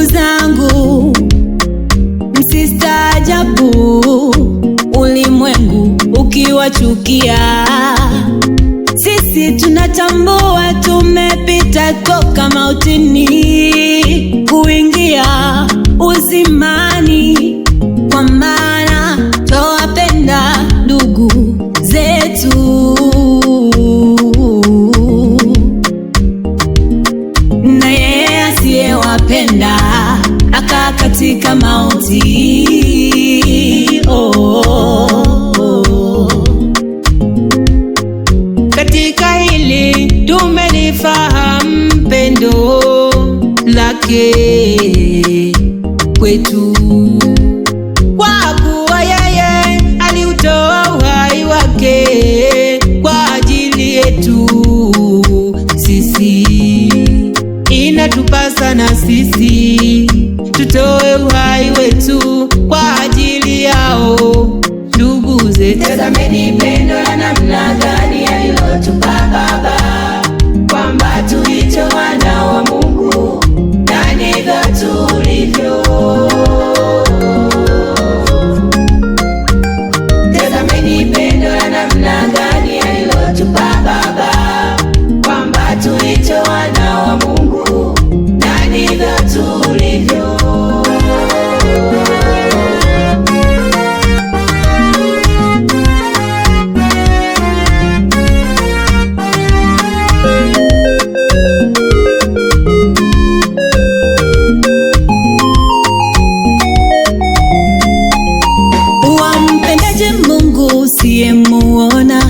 Ndugu zangu, msistaajabu ulimwengu ukiwachukia. Sisi tunatambua tumepita toka mautini kuingia uzimani, kwa maana twawapenda ndugu zetu. Na yeye asiyewapenda akaa katika mauti. Katika hili tumelifahamu pendo lake kwetu, kwa kuwa yeye aliutoa uhai wake kwa ajili yetu sisi. Inatupasa na sisi tutoe uhai wetu kwa ajili yao ndugu zetu. Tazameni pendo la namna gani alilotupa Baba, kwamba tuitwe wana wa Mungu, na ndivyo tulivyo. Tazameni pendo la namna gani alilotupa Baba, kwamba tuitwe wana wa Mungu, na ndivyo tulivyo. Wampendaje Mungu usiyemuona?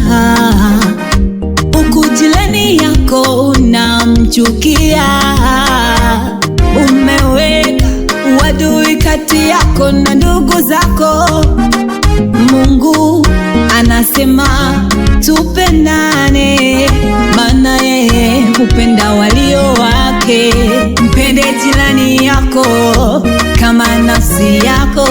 Huku jirani yako unamchukia. Umeweka uadui kati yako na ndugu zako. Mungu anasema tupendane, maana yeye hupenda walio wake. Mpende jirani yako kama nafsi yako.